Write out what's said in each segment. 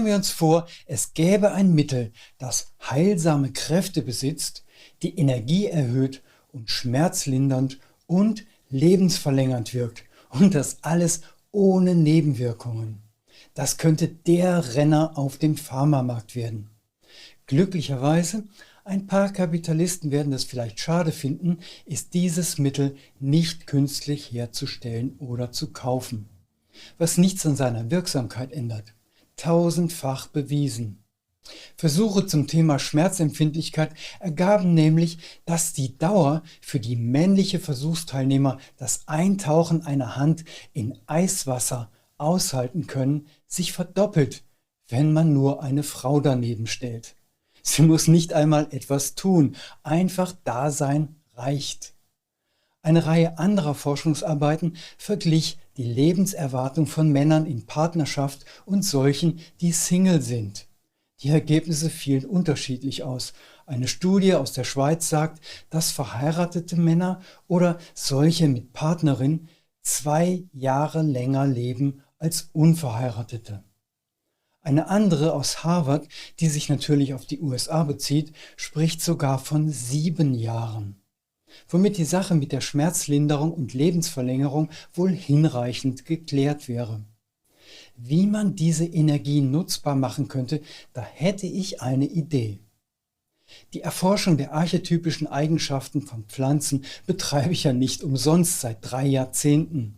wir uns vor, es gäbe ein Mittel, das heilsame Kräfte besitzt, die Energie erhöht und schmerzlindernd und lebensverlängernd wirkt. Und das alles ohne Nebenwirkungen. Das könnte der Renner auf dem Pharmamarkt werden. Glücklicherweise, ein paar Kapitalisten werden das vielleicht schade finden, ist dieses Mittel nicht künstlich herzustellen oder zu kaufen. Was nichts an seiner Wirksamkeit ändert. Tausendfach bewiesen. Versuche zum Thema Schmerzempfindlichkeit ergaben nämlich, dass die Dauer für die männliche Versuchsteilnehmer das Eintauchen einer Hand in Eiswasser aushalten können, sich verdoppelt, wenn man nur eine Frau daneben stellt. Sie muss nicht einmal etwas tun, einfach da sein reicht. Eine Reihe anderer Forschungsarbeiten verglich die Lebenserwartung von Männern in Partnerschaft und solchen, die Single sind. Die Ergebnisse fielen unterschiedlich aus. Eine Studie aus der Schweiz sagt, dass verheiratete Männer oder solche mit Partnerin 2 Jahre länger leben als unverheiratete. Eine andere aus Harvard, die sich natürlich auf die USA bezieht, spricht sogar von 7 Jahren. Womit die Sache mit der Schmerzlinderung und Lebensverlängerung wohl hinreichend geklärt wäre. Wie man diese Energie nutzbar machen könnte, da hätte ich eine Idee. Die Erforschung der archetypischen Eigenschaften von Pflanzen betreibe ich ja nicht umsonst seit 3 Jahrzehnten.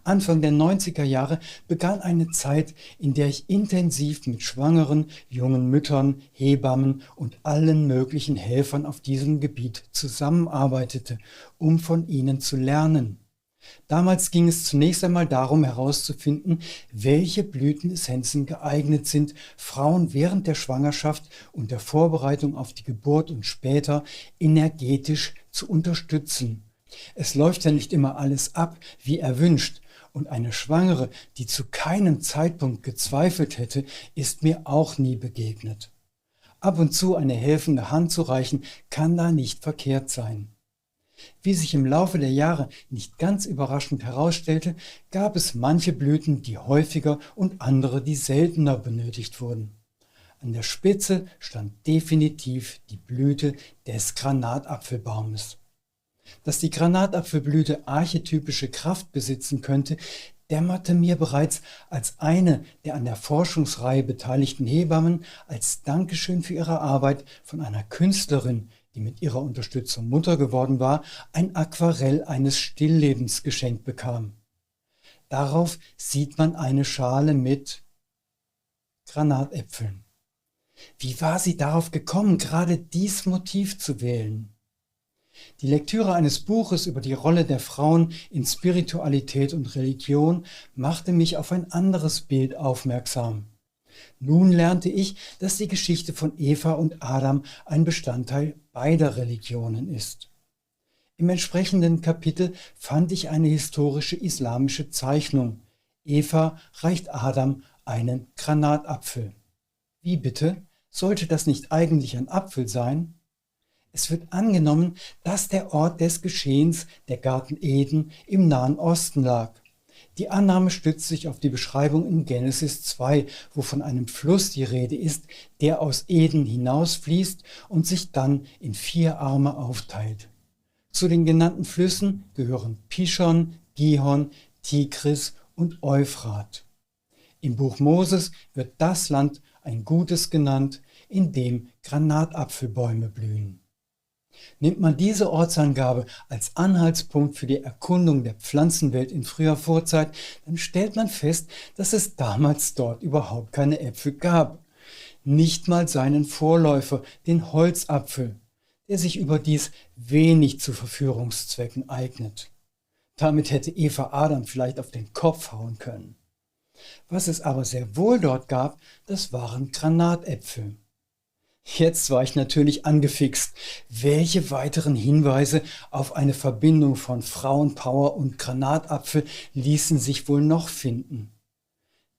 Anfang der 90er Jahre begann eine Zeit, in der ich intensiv mit Schwangeren, jungen Müttern, Hebammen und allen möglichen Helfern auf diesem Gebiet zusammenarbeitete, um von ihnen zu lernen. Damals ging es zunächst einmal darum herauszufinden, welche Blütenessenzen geeignet sind, Frauen während der Schwangerschaft und der Vorbereitung auf die Geburt und später energetisch zu unterstützen. Es läuft ja nicht immer alles ab, wie erwünscht, und eine Schwangere, die zu keinem Zeitpunkt gezweifelt hätte, ist mir auch nie begegnet. Ab und zu eine helfende Hand zu reichen, kann da nicht verkehrt sein. Wie sich im Laufe der Jahre nicht ganz überraschend herausstellte, gab es manche Blüten, die häufiger und andere, die seltener benötigt wurden. An der Spitze stand definitiv die Blüte des Granatapfelbaumes. Dass die Granatapfelblüte archetypische Kraft besitzen könnte, dämmerte mir bereits, als eine der an der Forschungsreihe beteiligten Hebammen als Dankeschön für ihre Arbeit von einer Künstlerin, die mit ihrer Unterstützung Mutter geworden war, ein Aquarell eines Stilllebens geschenkt bekam. Darauf sieht man eine Schale mit Granatäpfeln. Wie war sie darauf gekommen, gerade dies Motiv zu wählen? Die Lektüre eines Buches über die Rolle der Frauen in Spiritualität und Religion machte mich auf ein anderes Bild aufmerksam. Nun lernte ich, dass die Geschichte von Eva und Adam ein Bestandteil beider Religionen ist. Im entsprechenden Kapitel fand ich eine historische islamische Zeichnung. Eva reicht Adam einen Granatapfel. Wie bitte? Sollte das nicht eigentlich ein Apfel sein? Es wird angenommen, dass der Ort des Geschehens, der Garten Eden, im Nahen Osten lag. Die Annahme stützt sich auf die Beschreibung in Genesis 2, wo von einem Fluss die Rede ist, der aus Eden hinausfließt und sich dann in 4 Arme aufteilt. Zu den genannten Flüssen gehören Pishon, Gihon, Tigris und Euphrat. Im Buch Moses wird das Land ein Gutes genannt, in dem Granatapfelbäume blühen. Nimmt man diese Ortsangabe als Anhaltspunkt für die Erkundung der Pflanzenwelt in früher Vorzeit, dann stellt man fest, dass es damals dort überhaupt keine Äpfel gab. Nicht mal seinen Vorläufer, den Holzapfel, der sich überdies wenig zu Verführungszwecken eignet. Damit hätte Eva Adam vielleicht auf den Kopf hauen können. Was es aber sehr wohl dort gab, das waren Granatäpfel. Jetzt war ich natürlich angefixt. Welche weiteren Hinweise auf eine Verbindung von Frauenpower und Granatapfel ließen sich wohl noch finden?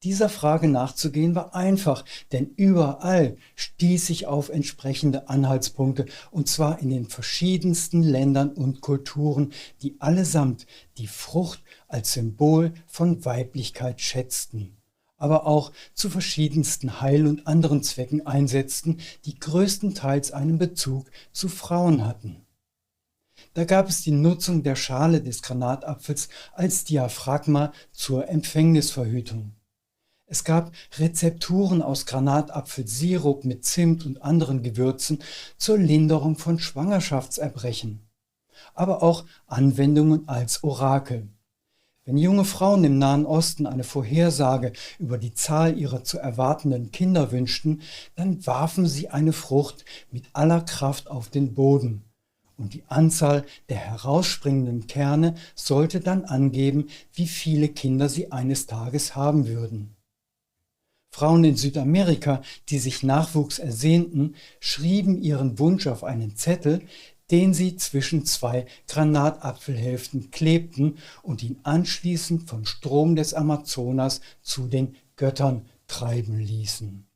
Dieser Frage nachzugehen war einfach, denn überall stieß ich auf entsprechende Anhaltspunkte, und zwar in den verschiedensten Ländern und Kulturen, die allesamt die Frucht als Symbol von Weiblichkeit schätzten. aber auch zu verschiedensten Heil- und anderen Zwecken einsetzten, die größtenteils einen Bezug zu Frauen hatten. Da gab es die Nutzung der Schale des Granatapfels als Diaphragma zur Empfängnisverhütung. Es gab Rezepturen aus Granatapfelsirup mit Zimt und anderen Gewürzen zur Linderung von Schwangerschaftserbrechen, aber auch Anwendungen als Orakel. Wenn junge Frauen im Nahen Osten eine Vorhersage über die Zahl ihrer zu erwartenden Kinder wünschten, dann warfen sie eine Frucht mit aller Kraft auf den Boden. Und die Anzahl der herausspringenden Kerne sollte dann angeben, wie viele Kinder sie eines Tages haben würden. Frauen in Südamerika, die sich Nachwuchs ersehnten, schrieben ihren Wunsch auf einen Zettel, den sie zwischen zwei Granatapfelhälften klebten und ihn anschließend vom Strom des Amazonas zu den Göttern treiben ließen.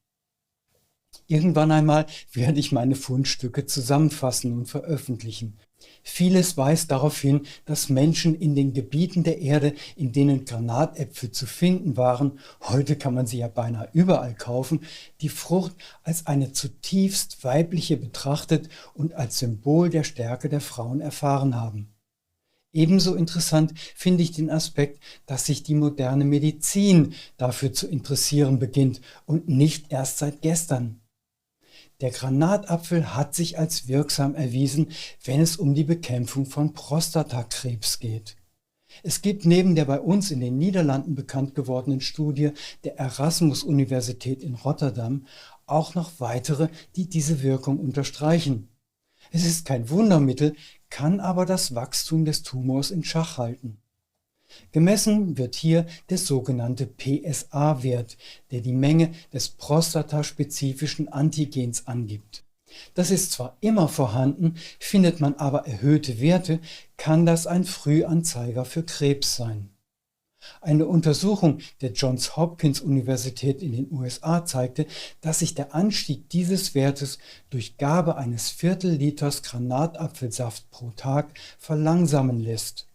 Irgendwann einmal werde ich meine Fundstücke zusammenfassen und veröffentlichen. Vieles weist darauf hin, dass Menschen in den Gebieten der Erde, in denen Granatäpfel zu finden waren, heute kann man sie ja beinahe überall kaufen, die Frucht als eine zutiefst weibliche betrachtet und als Symbol der Stärke der Frauen erfahren haben. Ebenso interessant finde ich den Aspekt, dass sich die moderne Medizin dafür zu interessieren beginnt und nicht erst seit gestern. Der Granatapfel hat sich als wirksam erwiesen, wenn es um die Bekämpfung von Prostatakrebs geht. Es gibt neben der bei uns in den Niederlanden bekannt gewordenen Studie der Erasmus-Universität in Rotterdam auch noch weitere, die diese Wirkung unterstreichen. Es ist kein Wundermittel, kann aber das Wachstum des Tumors in Schach halten. Gemessen wird hier der sogenannte PSA-Wert, der die Menge des prostataspezifischen Antigens angibt. Das ist zwar immer vorhanden, findet man aber erhöhte Werte, kann das ein Frühanzeiger für Krebs sein. Eine Untersuchung der Johns Hopkins Universität in den USA zeigte, dass sich der Anstieg dieses Wertes durch Gabe eines Viertelliters Granatapfelsaft pro Tag verlangsamen lässt.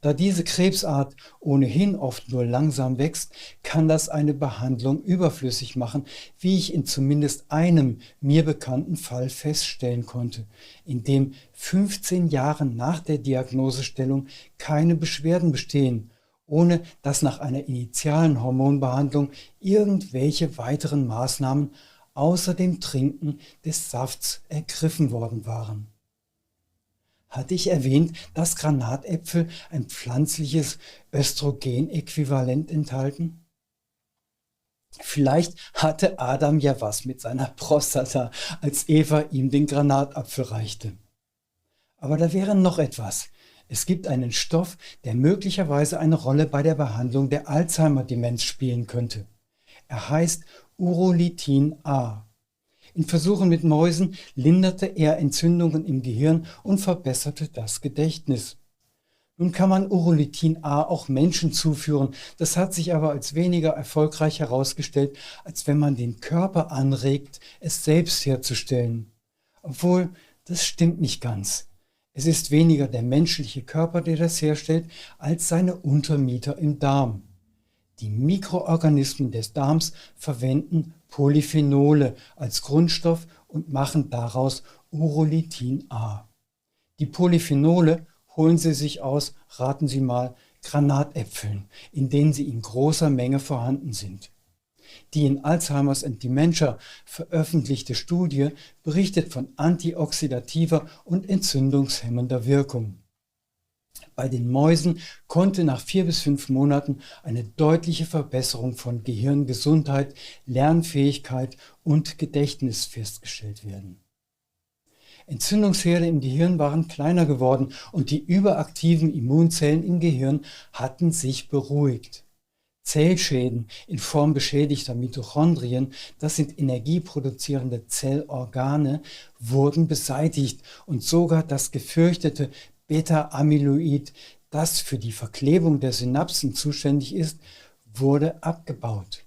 Da diese Krebsart ohnehin oft nur langsam wächst, kann das eine Behandlung überflüssig machen, wie ich in zumindest einem mir bekannten Fall feststellen konnte, in dem 15 Jahre nach der Diagnosestellung keine Beschwerden bestehen, ohne dass nach einer initialen Hormonbehandlung irgendwelche weiteren Maßnahmen außer dem Trinken des Safts ergriffen worden waren. Hatte ich erwähnt, dass Granatäpfel ein pflanzliches Östrogenäquivalent enthalten? Vielleicht hatte Adam ja was mit seiner Prostata, als Eva ihm den Granatapfel reichte. Aber da wäre noch etwas. Es gibt einen Stoff, der möglicherweise eine Rolle bei der Behandlung der Alzheimer-Demenz spielen könnte. Er heißt Urolithin A. In Versuchen mit Mäusen linderte er Entzündungen im Gehirn und verbesserte das Gedächtnis. Nun kann man Urolithin A auch Menschen zuführen, das hat sich aber als weniger erfolgreich herausgestellt, als wenn man den Körper anregt, es selbst herzustellen. Obwohl, das stimmt nicht ganz. Es ist weniger der menschliche Körper, der das herstellt, als seine Untermieter im Darm. Die Mikroorganismen des Darms verwenden Polyphenole als Grundstoff und machen daraus Urolithin A. Die Polyphenole holen Sie sich aus, raten Sie mal, Granatäpfeln, in denen sie in großer Menge vorhanden sind. Die in Alzheimer's and Dementia veröffentlichte Studie berichtet von antioxidativer und entzündungshemmender Wirkung. Bei den Mäusen konnte nach 4 bis 5 Monaten eine deutliche Verbesserung von Gehirngesundheit, Lernfähigkeit und Gedächtnis festgestellt werden. Entzündungsherde im Gehirn waren kleiner geworden und die überaktiven Immunzellen im Gehirn hatten sich beruhigt. Zellschäden in Form beschädigter Mitochondrien, das sind energieproduzierende Zellorgane, wurden beseitigt und sogar das gefürchtete Beta-Amyloid, das für die Verklebung der Synapsen zuständig ist, wurde abgebaut.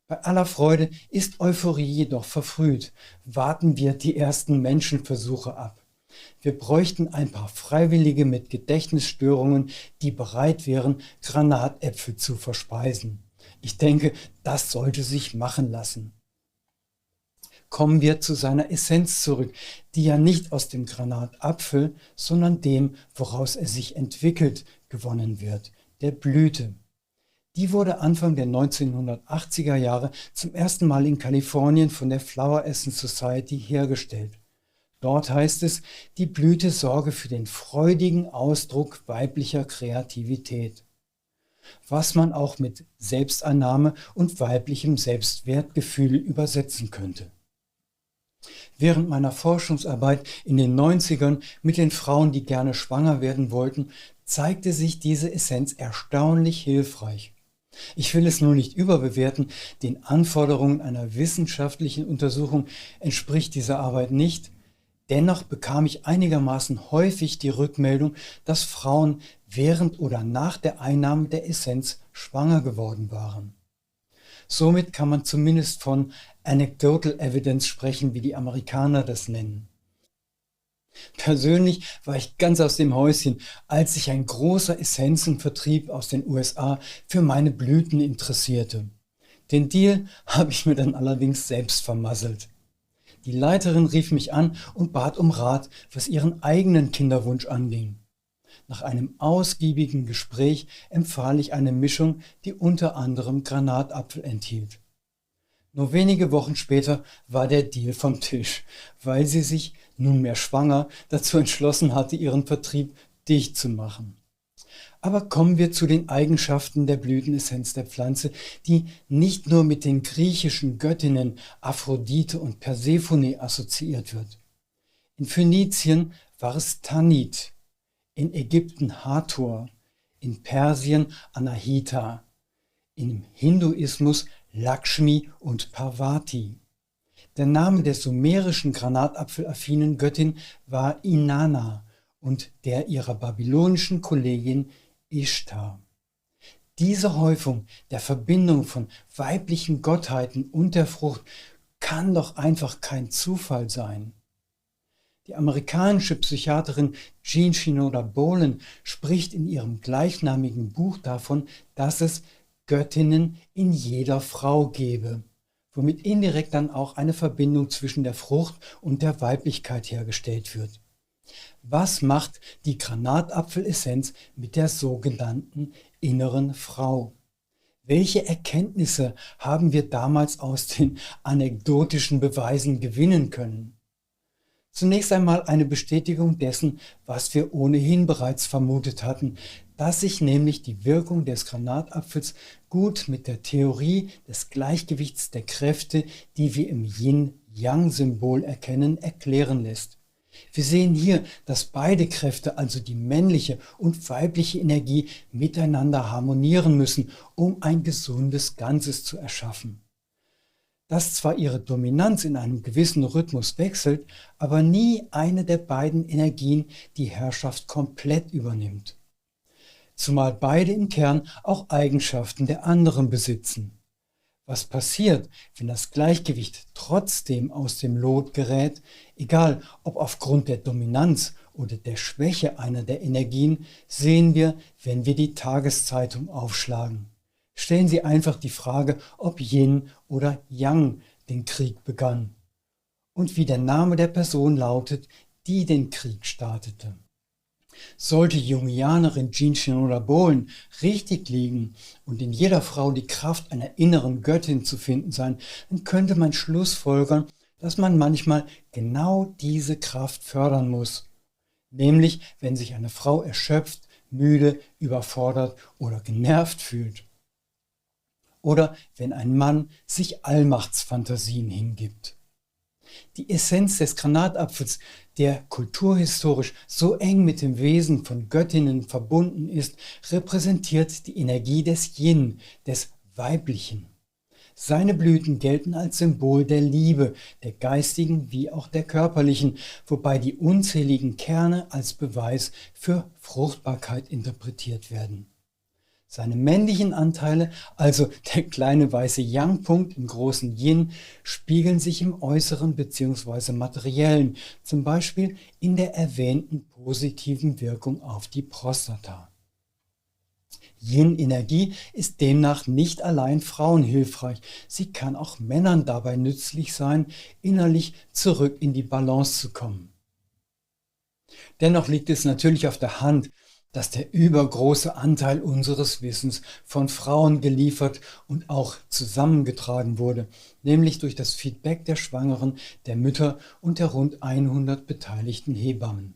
Bei aller Freude ist Euphorie jedoch verfrüht. Warten wir die ersten Menschenversuche ab. Wir bräuchten ein paar Freiwillige mit Gedächtnisstörungen, die bereit wären, Granatäpfel zu verspeisen. Ich denke, das sollte sich machen lassen. Kommen wir zu seiner Essenz zurück, die ja nicht aus dem Granatapfel, sondern dem, woraus er sich entwickelt, gewonnen wird, der Blüte. Die wurde Anfang der 1980er Jahre zum ersten Mal in Kalifornien von der Flower Essence Society hergestellt. Dort heißt es, die Blüte sorge für den freudigen Ausdruck weiblicher Kreativität, was man auch mit Selbstannahme und weiblichem Selbstwertgefühl übersetzen könnte. Während meiner Forschungsarbeit in den 90ern mit den Frauen, die gerne schwanger werden wollten, zeigte sich diese Essenz erstaunlich hilfreich. Ich will es nur nicht überbewerten, den Anforderungen einer wissenschaftlichen Untersuchung entspricht diese Arbeit nicht. Dennoch bekam ich einigermaßen häufig die Rückmeldung, dass Frauen während oder nach der Einnahme der Essenz schwanger geworden waren. Somit kann man zumindest von Anecdotal Evidence sprechen, wie die Amerikaner das nennen. Persönlich war ich ganz aus dem Häuschen, als sich ein großer Essenzenvertrieb aus den USA für meine Blüten interessierte. Den Deal habe ich mir dann allerdings selbst vermasselt. Die Leiterin rief mich an und bat um Rat, was ihren eigenen Kinderwunsch anging. Nach einem ausgiebigen Gespräch empfahl ich eine Mischung, die unter anderem Granatapfel enthielt. Nur wenige Wochen später war der Deal vom Tisch, weil sie sich, nunmehr schwanger, dazu entschlossen hatte, ihren Vertrieb dicht zu machen. Aber kommen wir zu den Eigenschaften der Blütenessenz der Pflanze, die nicht nur mit den griechischen Göttinnen Aphrodite und Persephone assoziiert wird. In Phönizien war es Tanit, in Ägypten Hathor, in Persien Anahita, im Hinduismus Lakshmi und Parvati. Der Name der sumerischen granatapfelaffinen Göttin war Inanna und der ihrer babylonischen Kollegin Ishtar. Diese Häufung der Verbindung von weiblichen Gottheiten und der Frucht kann doch einfach kein Zufall sein. Die amerikanische Psychiaterin Jean Shinoda Bolen spricht in ihrem gleichnamigen Buch davon, dass es Göttinnen in jeder Frau gebe, womit indirekt dann auch eine Verbindung zwischen der Frucht und der Weiblichkeit hergestellt wird. Was macht die Granatapfelessenz mit der sogenannten inneren Frau? Welche Erkenntnisse haben wir damals aus den anekdotischen Beweisen gewinnen können? Zunächst einmal eine Bestätigung dessen, was wir ohnehin bereits vermutet hatten, dass sich nämlich die Wirkung des Granatapfels gut mit der Theorie des Gleichgewichts der Kräfte, die wir im Yin-Yang-Symbol erkennen, erklären lässt. Wir sehen hier, dass beide Kräfte, also die männliche und weibliche Energie, miteinander harmonieren müssen, um ein gesundes Ganzes zu erschaffen. Dass zwar ihre Dominanz in einem gewissen Rhythmus wechselt, aber nie eine der beiden Energien die Herrschaft komplett übernimmt. Zumal beide im Kern auch Eigenschaften der anderen besitzen. Was passiert, wenn das Gleichgewicht trotzdem aus dem Lot gerät, egal ob aufgrund der Dominanz oder der Schwäche einer der Energien, sehen wir, wenn wir die Tageszeitung aufschlagen. Stellen Sie einfach die Frage, ob Yin oder Yang den Krieg begann und wie der Name der Person lautet, die den Krieg startete. Sollte Jungianerin Jean Shinoda Bolen richtig liegen und in jeder Frau die Kraft einer inneren Göttin zu finden sein, dann könnte man schlussfolgern, dass man manchmal genau diese Kraft fördern muss. Nämlich, wenn sich eine Frau erschöpft, müde, überfordert oder genervt fühlt. Oder wenn ein Mann sich Allmachtsfantasien hingibt. Die Essenz des Granatapfels, der kulturhistorisch so eng mit dem Wesen von Göttinnen verbunden ist, repräsentiert die Energie des Yin, des Weiblichen. Seine Blüten gelten als Symbol der Liebe, der geistigen wie auch der körperlichen, wobei die unzähligen Kerne als Beweis für Fruchtbarkeit interpretiert werden. Seine männlichen Anteile, also der kleine weiße Yang-Punkt im großen Yin, spiegeln sich im Äußeren bzw. Materiellen, zum Beispiel in der erwähnten positiven Wirkung auf die Prostata. Yin-Energie ist demnach nicht allein Frauen hilfreich. Sie kann auch Männern dabei nützlich sein, innerlich zurück in die Balance zu kommen. Dennoch liegt es natürlich auf der Hand, dass der übergroße Anteil unseres Wissens von Frauen geliefert und auch zusammengetragen wurde, nämlich durch das Feedback der Schwangeren, der Mütter und der rund 100 beteiligten Hebammen.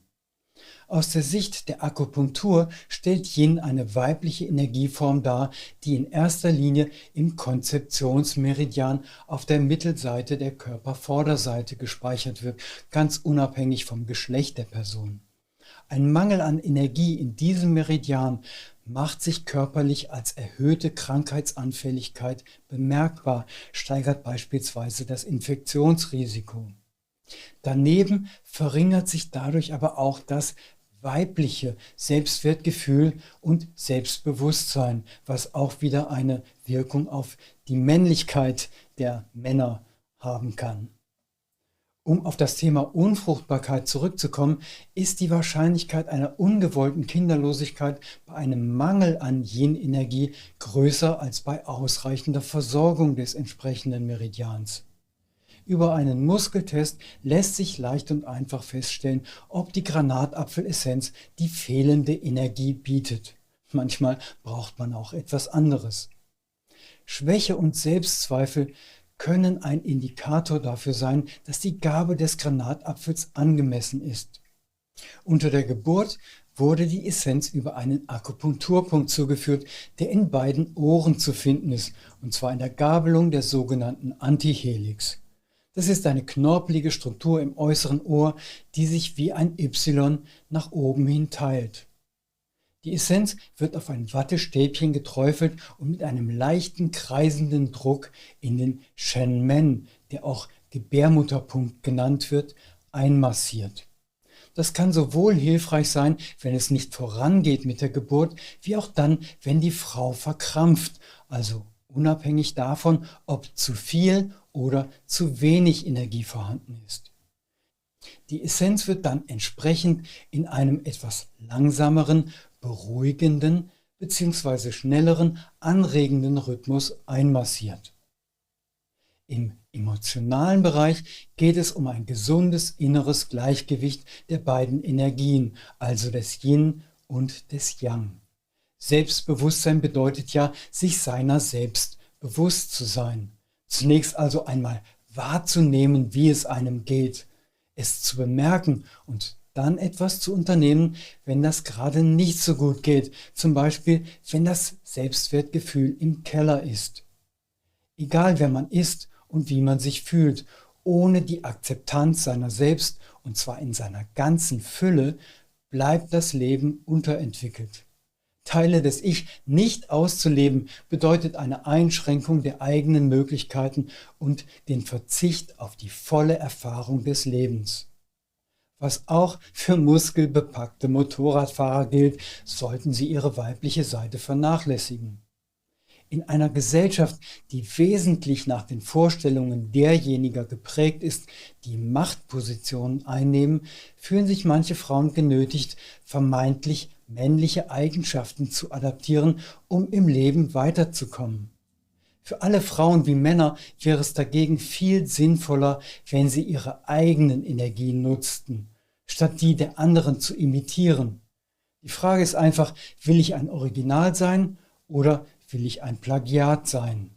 Aus der Sicht der Akupunktur stellt Yin eine weibliche Energieform dar, die in erster Linie im Konzeptionsmeridian auf der Mittelseite der Körpervorderseite gespeichert wird, ganz unabhängig vom Geschlecht der Person. Ein Mangel an Energie in diesem Meridian macht sich körperlich als erhöhte Krankheitsanfälligkeit bemerkbar, steigert beispielsweise das Infektionsrisiko. Daneben verringert sich dadurch aber auch das weibliche Selbstwertgefühl und Selbstbewusstsein, was auch wieder eine Wirkung auf die Männlichkeit der Männer haben kann. Um auf das Thema Unfruchtbarkeit zurückzukommen, ist die Wahrscheinlichkeit einer ungewollten Kinderlosigkeit bei einem Mangel an Yin-Energie größer als bei ausreichender Versorgung des entsprechenden Meridians. Über einen Muskeltest lässt sich leicht und einfach feststellen, ob die Granatapfelessenz die fehlende Energie bietet. Manchmal braucht man auch etwas anderes. Schwäche und Selbstzweifel können ein Indikator dafür sein, dass die Gabe des Granatapfels angemessen ist. Unter der Geburt wurde die Essenz über einen Akupunkturpunkt zugeführt, der in beiden Ohren zu finden ist, und zwar in der Gabelung der sogenannten Antihelix. Das ist eine knorpelige Struktur im äußeren Ohr, die sich wie ein Y nach oben hin teilt. Die Essenz wird auf ein Wattestäbchen geträufelt und mit einem leichten kreisenden Druck in den Shenmen, der auch Gebärmutterpunkt genannt wird, einmassiert. Das kann sowohl hilfreich sein, wenn es nicht vorangeht mit der Geburt, wie auch dann, wenn die Frau verkrampft, also unabhängig davon, ob zu viel oder zu wenig Energie vorhanden ist. Die Essenz wird dann entsprechend in einem etwas langsameren, beruhigenden bzw. schnelleren, anregenden Rhythmus einmassiert. Im emotionalen Bereich geht es um ein gesundes inneres Gleichgewicht der beiden Energien, also des Yin und des Yang. Selbstbewusstsein bedeutet ja, sich seiner selbst bewusst zu sein. Zunächst also einmal wahrzunehmen, wie es einem geht, es zu bemerken und dann etwas zu unternehmen, wenn das gerade nicht so gut geht, zum Beispiel wenn das Selbstwertgefühl im Keller ist. Egal wer man ist und wie man sich fühlt, ohne die Akzeptanz seiner selbst, und zwar in seiner ganzen Fülle, bleibt das Leben unterentwickelt. Teile des Ich nicht auszuleben, bedeutet eine Einschränkung der eigenen Möglichkeiten und den Verzicht auf die volle Erfahrung des Lebens. Was auch für muskelbepackte Motorradfahrer gilt, sollten sie ihre weibliche Seite vernachlässigen. In einer Gesellschaft, die wesentlich nach den Vorstellungen derjenigen geprägt ist, die Machtpositionen einnehmen, fühlen sich manche Frauen genötigt, vermeintlich männliche Eigenschaften zu adaptieren, um im Leben weiterzukommen. Für alle Frauen wie Männer wäre es dagegen viel sinnvoller, wenn sie ihre eigenen Energien nutzten, statt die der anderen zu imitieren. Die Frage ist einfach, will ich ein Original sein oder will ich ein Plagiat sein?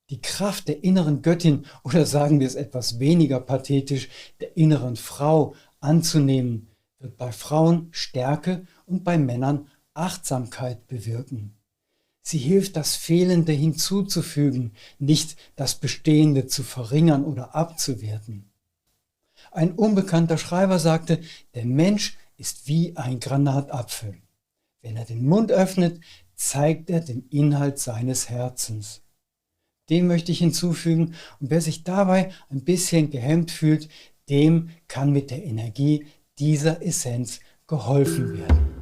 Die Kraft der inneren Göttin, oder sagen wir es etwas weniger pathetisch, der inneren Frau anzunehmen, wird bei Frauen Stärke und bei Männern Achtsamkeit bewirken. Sie hilft, das Fehlende hinzuzufügen, nicht das Bestehende zu verringern oder abzuwerten. Ein unbekannter Schreiber sagte, der Mensch ist wie ein Granatapfel. Wenn er den Mund öffnet, zeigt er den Inhalt seines Herzens. Dem möchte ich hinzufügen, und wer sich dabei ein bisschen gehemmt fühlt, dem kann mit der Energie dieser Essenz geholfen werden.